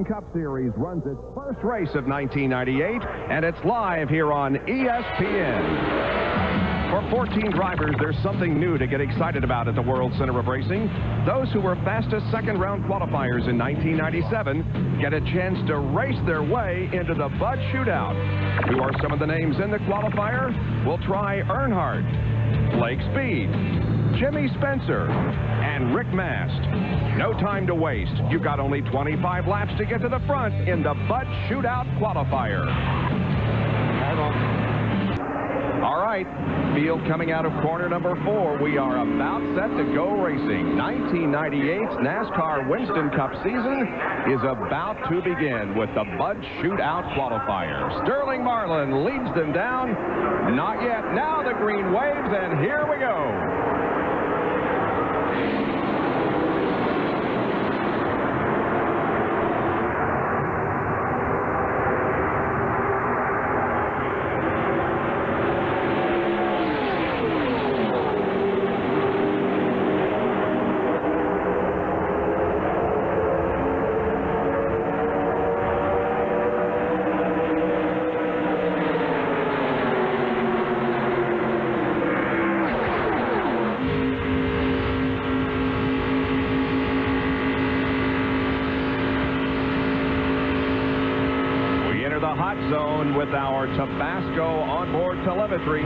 Cup Series runs its first race of 1998, and it's live here on ESPN. For 14 drivers, there's something new to get excited about at the World Center of Racing. Those who were fastest second-round qualifiers in 1997 get a chance to race their way into the Bud Shootout. Who are some of the names in the qualifier? We'll try Earnhardt, Blake Speed, Jimmy Spencer, and Rick Mast. No time to waste. You've got only 25 laps to get to the front in the Bud Shootout qualifier. Hold on. All right, field coming out of corner number 4. We are about set to go racing. 1998's NASCAR Winston Cup season is about to begin with the Bud Shootout qualifier. Sterling Marlin leads them down. Not yet. Now the green waves, and here we go. The hot zone with our Tabasco onboard telemetry.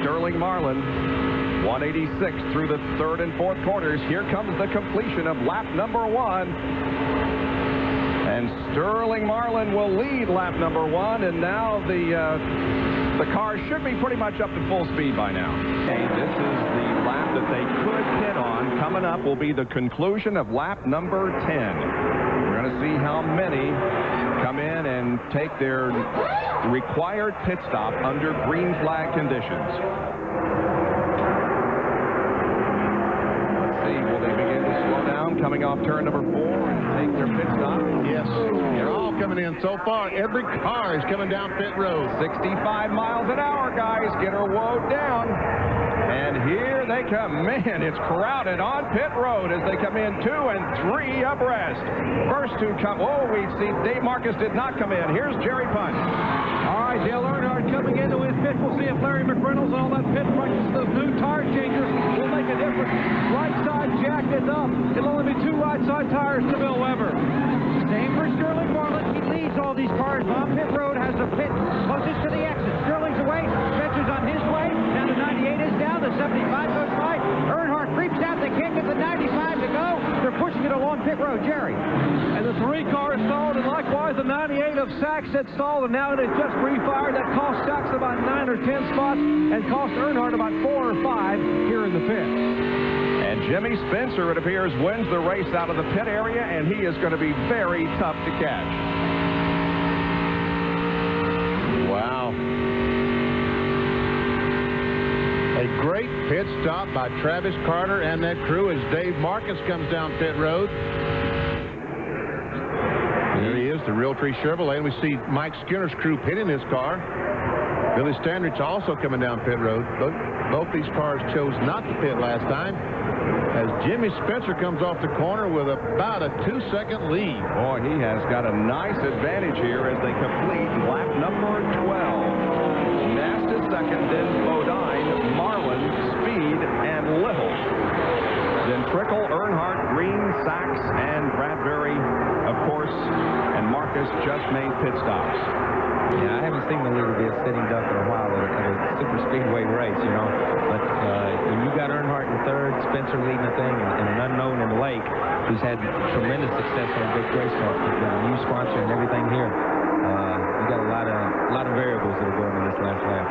Sterling Marlin, 186 through the third and fourth quarters. Here comes the completion of lap number 1. And Sterling Marlin will lead lap number 1, and now the car should be pretty much up to full speed by now. Okay, this is the lap that they could hit on. Coming up will be the conclusion of lap number 10. We're going to see how many come in and take their required pit stop under green flag conditions. Let's see, will they begin to slow down coming off turn number 4 and take their pit stop? Yes, they're all coming in so far. Every car is coming down pit road. 65 miles an hour, guys. Get her woed down. And here they come. Man, it's crowded on pit road as they come in 2 and 3 abreast. First 2 come. Oh, we see Dave Marcus did not come in. Here's Jerry Punt. All right, Dale Earnhardt coming into his pit. We'll see if Larry McReynolds and all that pit practice, those new tire changers, will make a difference. Right side jack is up. It'll only be 2 right side tires to Bill Weber. Same for Sterling Marlin. He leads all these cars. On pit road has the pit closest to the exit. Sterling's away. Spencer's on his way. Now the 98 is down. The 75 goes by. Earnhardt creeps out. They can't get the 95 to go. They're pushing it along pit road. Jerry. And the 3 cars stalled, and likewise the 98 of Sachs had stalled, and now it has just refired. That cost Sachs about 9 or 10 spots and cost Earnhardt about 4 or 5 here in the pit. And Jimmy Spencer, it appears, wins the race out of the pit area, and he is going to be very tough to catch. Wow. A great pit stop by Travis Carter and that crew as Dave Marcus comes down pit road. There he is, the Realtree Chevrolet, and we see Mike Skinner's crew pitting his car. Billy Standridge also coming down pit road. Both these cars chose not to pit last time as Jimmy Spencer comes off the corner with about a 2-second lead. Boy, he has got a nice advantage here as they complete lap number 12. Nast is second, then Bodine, Marlin, Speed, and Little. Then Trickle, Earnhardt, Green, Sachs, and Bradbury, of course, and Marcus just made pit stops. Yeah, I haven't seen the leader be a sitting duck in a while at a super speedway race, you know. But when you got Earnhardt in third, Spencer leading the thing, and an unknown in Lake, who's had tremendous success on big racetracks with the new sponsor and everything here, you got a lot of variables that are going in this last lap.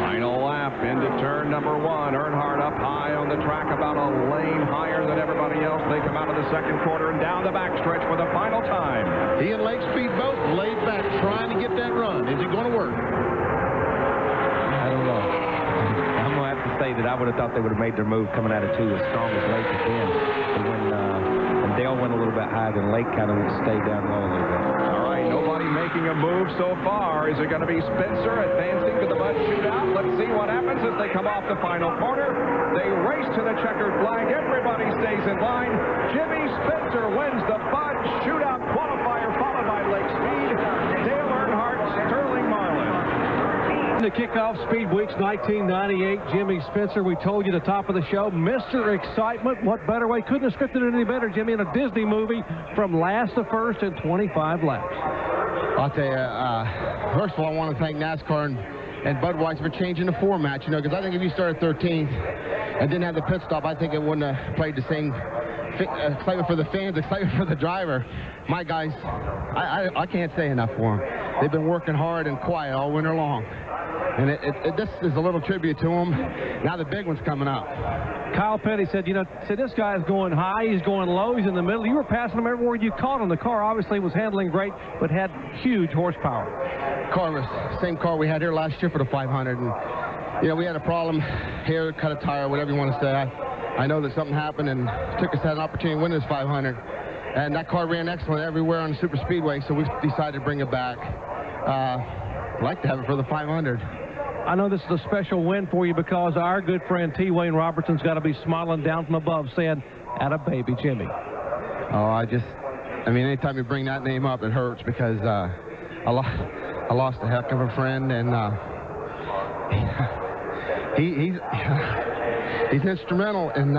Final lap into turn number 1. Earnhardt up high on the track, about a lane higher than everybody else. They come out of the second quarter and down the backstretch for the final time. He and Lake Speed both laid back trying to get that run. Is it going to work? I don't know. I'm going to have to say that I would have thought they would have made their move coming out of 2 as strong as Lake has been. But when Dale went a little bit higher, then Lake kind of stayed down low a little bit. All right, nobody making a move so far. Is it going to be Spencer advancing to the Bud Shootout? Let's see what happens as they come off the final corner. They race to the checkered flag. Everybody stays in line. Jimmy Spencer Spencer wins the Bud Shootout qualifier, followed by Lake Speed, Dale Earnhardt, Sterling Marlin. To kick off Speed Weeks 1998, Jimmy Spencer, we told you at the top of the show, Mr. Excitement. What better way? Couldn't have scripted it any better, Jimmy, in a Disney movie from last to first in 25 laps. I'll tell you, first of all, I want to thank NASCAR and Budweiser for changing the format, you know, because I think if you started 13th and didn't have the pit stop, I think it wouldn't have played the same excitement for the fans, excitement for the driver. My guys, I can't say enough for them. They've been working hard and quiet all winter long. And this is a little tribute to them. Now the big one's coming up. Kyle Petty said, you know, this guy is going high, he's going low, he's in the middle. You were passing him everywhere you caught him. The car obviously was handling great, but had huge horsepower. Car was the same car we had here last year for the 500. And, you know, we had a problem here, cut a tire, whatever you want to say. I know that something happened and took us that opportunity to win this 500. And that car ran excellent everywhere on the super speedway, so we decided to bring it back. I'd like to have it for the 500. I know this is a special win for you because our good friend T. Wayne Robertson's got to be smiling down from above saying, "Atta baby, Jimmy." Oh, I mean, anytime you bring that name up, it hurts because I lost a heck of a friend, and he's instrumental in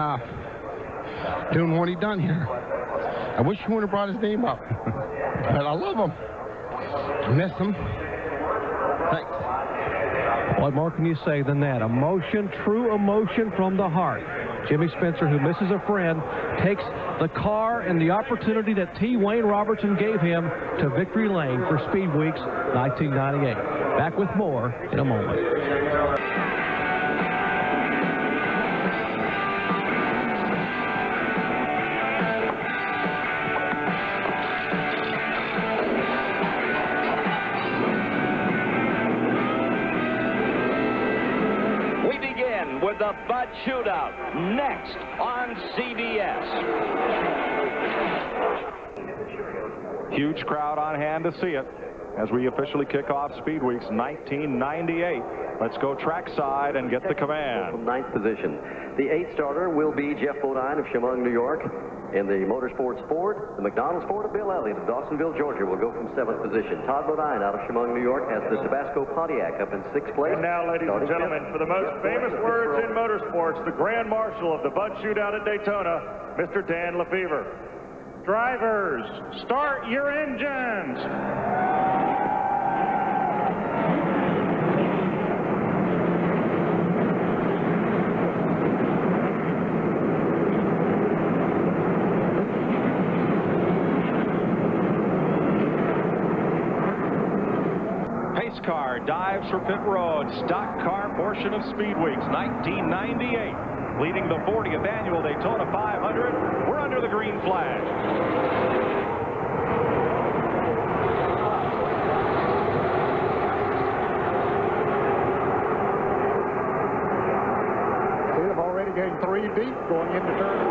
doing what he done here. I wish he wouldn't have brought his name up, but I love him. I miss him. Thanks. What more can you say than that? Emotion, true emotion from the heart. Jimmy Spencer, who misses a friend, takes the car and the opportunity that T. Wayne Robertson gave him to victory lane for Speed Weeks 1998. Back with more in a moment. With the Bud Shootout next on CBS. Huge crowd on hand to see it as we officially kick off Speed Weeks 1998. Let's go trackside and get the command. From 9th position. The 8th starter will be Jeff Bodine of Chemung, New York. In the Motorsports Ford, the McDonald's Ford of Bill Elliott of Dawsonville, Georgia will go from 7th position. Todd Bodine out of Chemung, New York has the Tabasco Pontiac up in 6th place. And now, ladies and gentlemen, for the most famous words in motorsports, the Grand Marshal of the Bud Shootout at Daytona, Mr. Dan Lefevre. Drivers, start your engines. Car dives for pit road. Stock car portion of Speed Weeks 1998. Leading the 40th annual Daytona 500. We're under the green flag. We've already getting 3 deep going into turn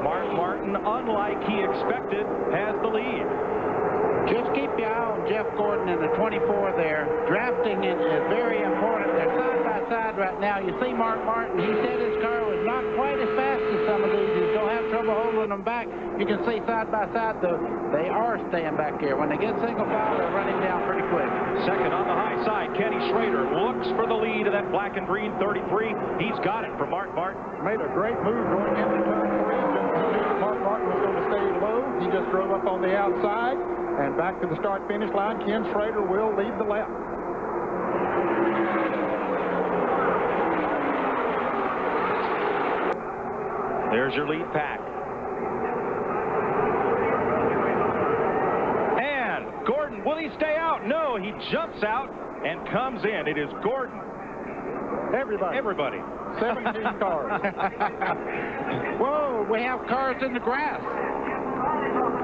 1. Mark Martin, unlike he expected, has the lead. Just keep your eye on Jeff Gordon in the 24 there. Drafting is very important. They're side by side right now. You see Mark Martin, he said his car was not quite as fast as some of these. He's going to have trouble holding them back. You can see side by side, though, they are staying back here. When they get single file, they're running down pretty quick. Second on the high side, Kenny Schrader looks for the lead of that black and green 33. He's got it from Mark Martin. Made a great move going into turn 3. Mark Martin was going to stay low. He just drove up on the outside. And back to the start-finish line, Ken Schrader will lead the lap. There's your lead pack. And Gordon, will he stay out? No, he jumps out and comes in. It is Gordon. Everybody. 17 cars. Whoa, we have cars in the grass.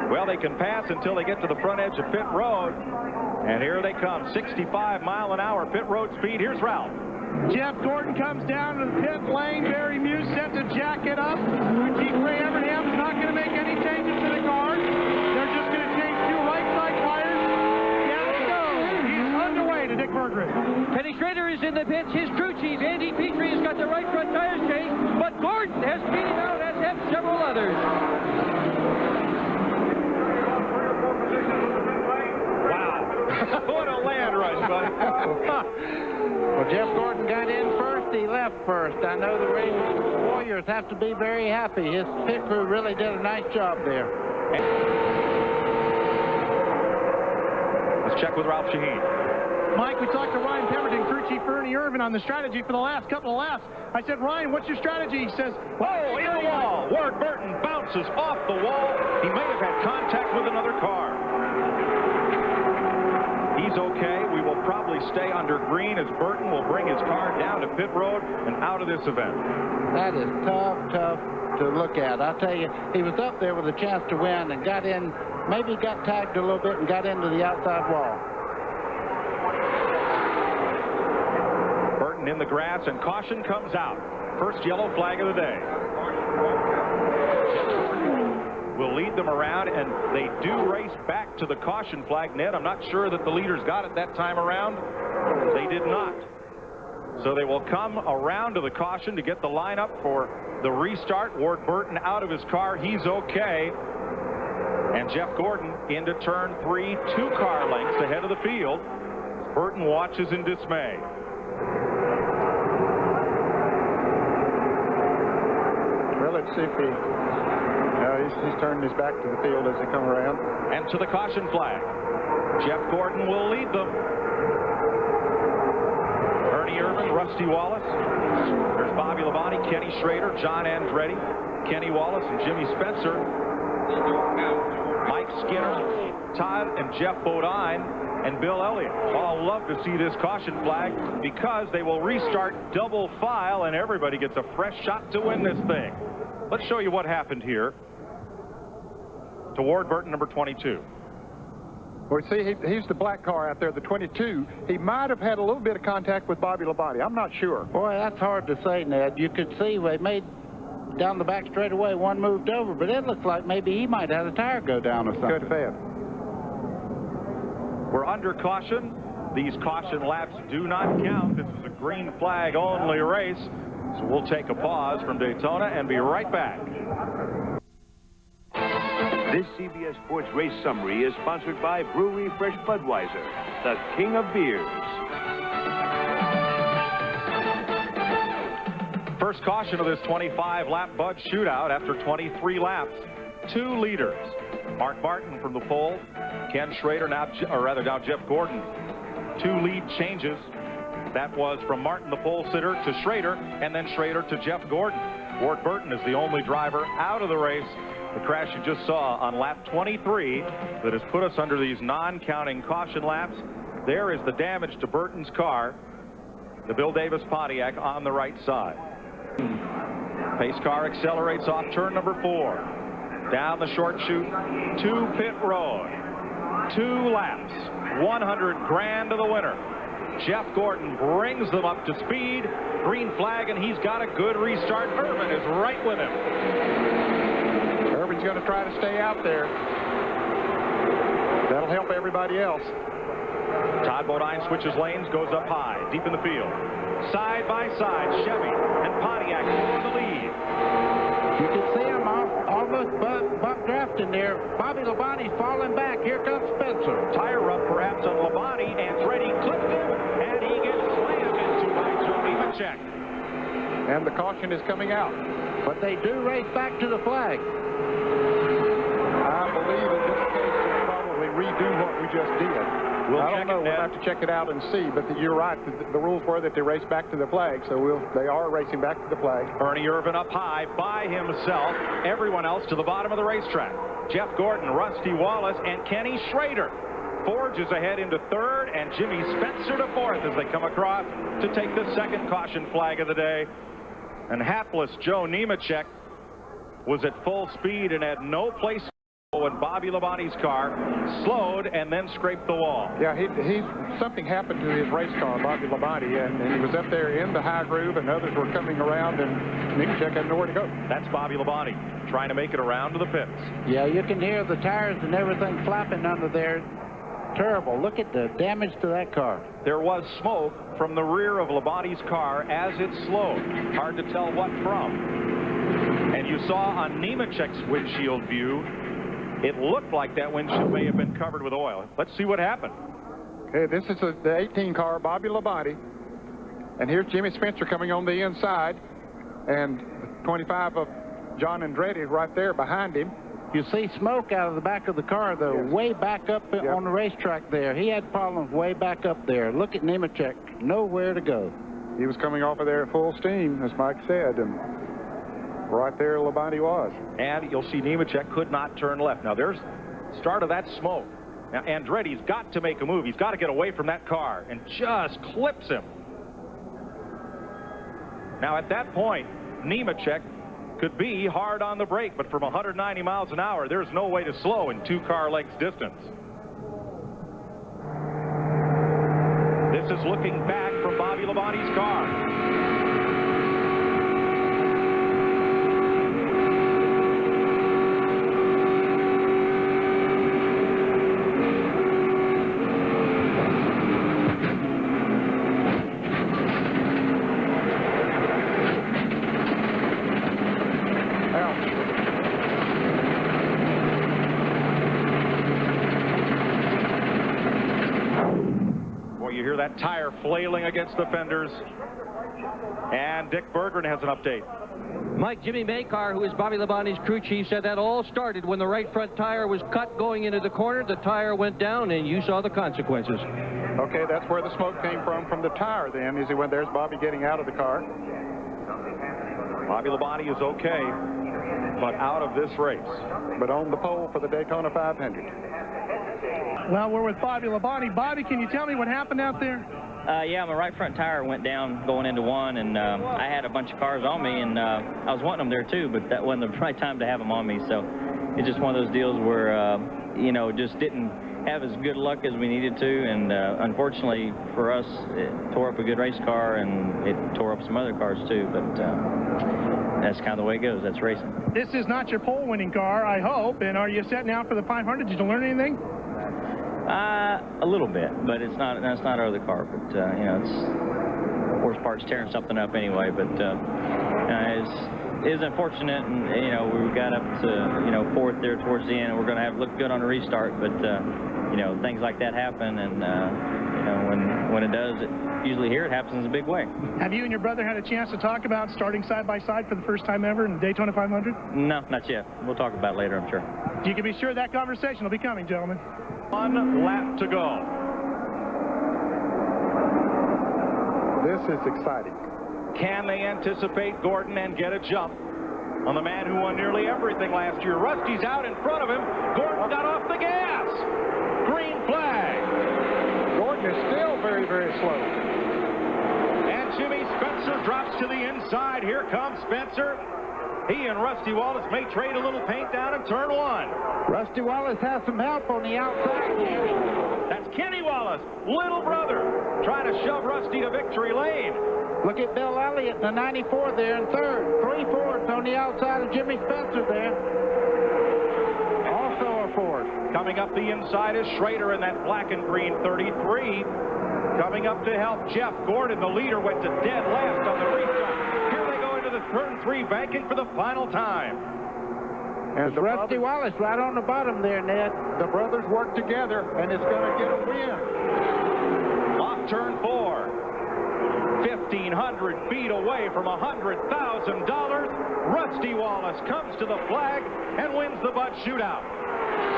Well, they can pass until they get to the front edge of pit road. And here they come, 65-mile-an-hour pit road speed. Here's Ralph. Jeff Gordon comes down to the pit lane. Barry Muse set the jacket up. Ray Evernham's not going to make any changes to the cars. They're just going to change 2 right side tires. Down he goes. He's underway to Dick Berggren. Kenny Schrader is in the pits. His crew chief, Andy Petrie, has got the right front tires changed. But Gordon has beat him out, as have several others. others. Wow. What a land rush, buddy. Well, Jeff Gordon got in first. He left first. I know the race Warriors have to be very happy. His pit crew really did a nice job there. Let's check with Ralph Shaheen. Mike, we talked to Ryan Pemberton, crew chief Ernie Irvin, on the strategy for the last couple of laps. I said, Ryan, what's your strategy? He says, oh, in the wall. Ward Burton bounces off the wall. He may have had contact with another car. He's okay. We will probably stay under green as Burton will bring his car down to pit road and out of this event. That is tough to look at. I'll tell you, he was up there with a chance to win and got in, maybe got tagged a little bit and got into the outside wall. Burton in the grass, and caution comes out. First yellow flag of the day. Will lead them around, and they do race back to the caution flag. Ned, I'm not sure that the leaders got it that time around. They did not. So they will come around to the caution to get the lineup for the restart. Ward Burton out of his car. He's okay. And Jeff Gordon into turn 3, 2 car lengths ahead of the field. Burton watches in dismay. well, let's see if he's turning his back to the field as they come around. And to the caution flag. Jeff Gordon will lead them. Ernie Irvin, Rusty Wallace. There's Bobby Labonte, Kenny Schrader, John Andretti, Kenny Wallace, and Jimmy Spencer. Mike Skinner, Todd and Jeff Bodine, and Bill Elliott. All love to see this caution flag because they will restart double file and everybody gets a fresh shot to win this thing. Let's show you what happened here to Ward Burton, number 22. Well, see, he's the black car out there, the 22. He might have had a little bit of contact with Bobby Labonte. I'm not sure. Boy, that's hard to say, Ned. You could see they made down the back straightaway, one moved over, but it looks like maybe he might have had a tire go down or something. Could have had. We're under caution. These caution laps do not count. This is a green flag only race. So we'll take a pause from Daytona and be right back. This CBS Sports Race Summary is sponsored by Brewery Fresh Budweiser, the king of beers. First caution of this 25-lap Bud Shootout after 23 laps. 2 leaders. Mark Martin from the pole. Ken Schrader, now Jeff Gordon. 2 lead changes. That was from Martin, the pole sitter, to Schrader, and then Schrader to Jeff Gordon. Ward Burton is the only driver out of the race. The crash you just saw on lap 23 that has put us under these non-counting caution laps. There is the damage to Burton's car, the Bill Davis Pontiac on the right side. Pace car accelerates off turn number 4. Down the short chute to pit road. 2 laps, 100 grand to the winner. Jeff Gordon brings them up to speed. Green flag, and he's got a good restart. Irvin is right with him. Irvin's going to try to stay out there. That'll help everybody else. Todd Bodine switches lanes, goes up high, deep in the field. Side by side, Chevy and Pontiac in the lead. You can see him almost buck drafting there. Bobby Labonte falling back. Here comes Spencer. Tire rub perhaps on Labonte. Andretti clipped him, and he gets slammed into by Joe Nemechek. And the caution is coming out. But they do race back to the flag. I believe in this case they'll probably redo what we just did. I don't know. We'll have to check it out and see. But you're right. The rules were that they race back to the flag, so they are racing back to the flag. Ernie Irvin up high by himself. Everyone else to the bottom of the racetrack. Jeff Gordon, Rusty Wallace, and Kenny Schrader. Forges ahead into 3rd, and Jimmy Spencer to 4th as they come across to take the 2nd caution flag of the day. And hapless Joe Nemechek was at full speed and had no place when Bobby Labonte's car slowed and then scraped the wall. Yeah, something happened to his race car, Bobby Labonte, and he was up there in the high groove, and others were coming around, and Nemechek had nowhere to go. That's Bobby Labonte trying to make it around to the pits. Yeah, you can hear the tires and everything flapping under there. Terrible. Look at the damage to that car. There was smoke from the rear of Labonte's car as it slowed. Hard to tell what from. And you saw on Nemechek's windshield view, it looked like that windshield may have been covered with oil. Let's see what happened. Okay, this is the 18 car, Bobby Labonte. And here's Jimmy Spencer coming on the inside. And 25 of John Andretti right there behind him. You see smoke out of the back of the car, though, way back up on the racetrack there. He had problems way back up there. Look at Nemechek, nowhere to go. He was coming off of there at full steam, as Mike said, and right there Labonte was. And you'll see Nemechek could not turn left. Now there's the start of that smoke. Now Andretti's got to make a move. He's got to get away from that car, and just clips him. Now at that point, Nemechek could be hard on the brake, but from 190 miles an hour, there's no way to slow in 2 car lengths distance. This is looking back from Bobby Labonte's car. You hear that tire flailing against the fenders. And Dick Berggren has an update. Mike, Jimmy Maycar, who is Bobby Labonte's crew chief, said that all started when the right front tire was cut going into the corner. The tire went down, and you saw the consequences. Okay, that's where the smoke came from the tire then. As he went, there's Bobby getting out of the car. Bobby Labonte is okay, but out of this race. But on the pole for the Daytona 500. Well, we're with Bobby Labonte. Bobby, can you tell me what happened out there? Yeah, my right front tire went down going into one, and I had a bunch of cars on me, and I was wanting them there too, but that wasn't the right time to have them on me. So it's just one of those deals where, you know, just didn't have as good luck as we needed to, and unfortunately for us, it tore up a good race car, and it tore up some other cars too, but that's kind of the way it goes. That's racing. This is not your pole-winning car, I hope, and are you setting out for the 500? Did you learn anything? A little bit, but that's not our other car, but you know, it's horsepower's tearing something up anyway, but it's unfortunate, and you know, we got up to, you know, 4th there towards the end, and we're going to have look good on a restart, but you know, things like that happen, and you know, when it does, usually here it happens in a big way. Have you and your brother had a chance to talk about starting side by side for the first time ever in the Daytona 500? No, not yet. We'll talk about it later, I'm sure. You can be sure that conversation will be coming, gentlemen. 1 lap to go. This is exciting. Can they anticipate Gordon and get a jump on the man who won nearly everything last year? Rusty's out in front of him. Gordon got off the gas. Green flag. Gordon is still very, very slow. And Jimmy Spencer drops to the inside. Here comes Spencer. He and Rusty Wallace may trade a little paint down in turn 1. Rusty Wallace has some help on the outside here. That's Kenny Wallace, little brother, trying to shove Rusty to victory lane. Look at Bill Elliott in the 94 there in 3rd. 3 Fords on the outside of Jimmy Spencer there. Also a Ford. Coming up the inside is Schrader in that black and green 33. Coming up to help Jeff Gordon. The leader went to dead last on the restart. Here they go into the turn 3 banking for the final time. And Rusty Wallace right on the bottom there, Ned. The brothers work together, and it's going to get a win. Off turn 4. 1,500 feet away from $100,000. Rusty Wallace comes to the flag and wins the Bud Shootout.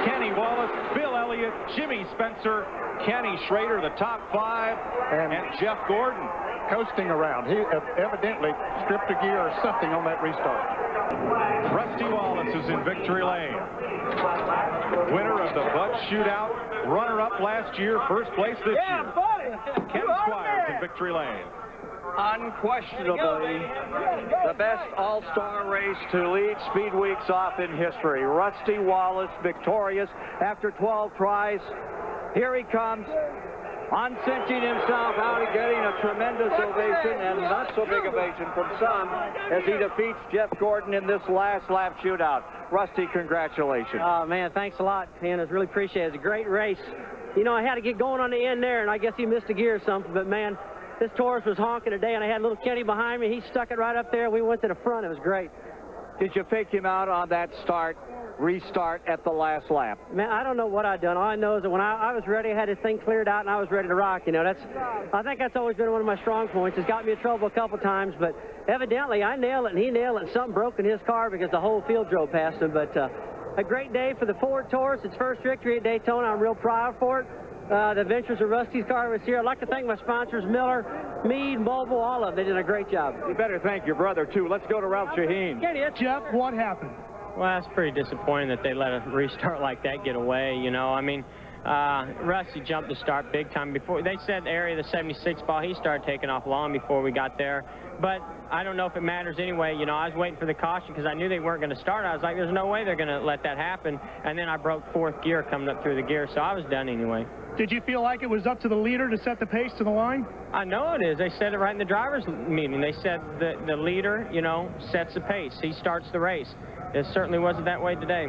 Kenny Wallace, Bill Elliott, Jimmy Spencer, Kenny Schrader, the top 5, and Jeff Gordon. Coasting around. He evidently stripped a gear or something on that restart. Rusty Wallace is in victory lane. Winner of the Bud Shootout, runner-up last year, first place this year. Ken Squires in victory lane. Unquestionably the best all-star race to lead Speed Weeks off in history. Rusty Wallace victorious after 12 tries. Here he comes, uncinching himself out and getting a tremendous ovation, and not so big ovation from some, as he defeats Jeff Gordon in this last lap shootout. Rusty, congratulations. Oh man, thanks a lot, man. It's really appreciated. It's a great race. You know, I had to get going on the end there, and I guess he missed a gear or something, but man, this Taurus was honking today, and I had little Kenny behind me. He stuck it right up there. We went to the front. It was great. did you fake him out on that restart at the last lap? Man, I don't know what I'd done. All I know is that when I was ready, I had this thing cleared out and I was ready to rock. You know, I think that's always been one of my strong points. It's got me in trouble a couple times, but evidently I nailed it and he nailed it, and something broke in his car because the whole field drove past him. But a great day for the Ford Taurus. Its first victory at Daytona. I'm real proud for it. The adventures of Rusty's car was here. I'd like to thank my sponsors, Miller, Meade, Mobile, all of them. They did a great job. You better thank your brother, too. Let's go to Ralph Shaheen. Jeff, what happened? Well, it's pretty disappointing that they let a restart like that get away, you know. I mean, Rusty jumped the start big time before. They said the area of the 76 ball, he started taking off long before we got there. But I don't know if it matters anyway. You know, I was waiting for the caution because I knew they weren't going to start. I was like, there's no way they're going to let that happen. And then I broke fourth gear coming up through the gear, so I was done anyway. Did you feel like it was up to the leader to set the pace to the line? I know it is. They said it right in the driver's meeting. They said the leader, you know, sets the pace. He starts the race. It certainly wasn't that way today.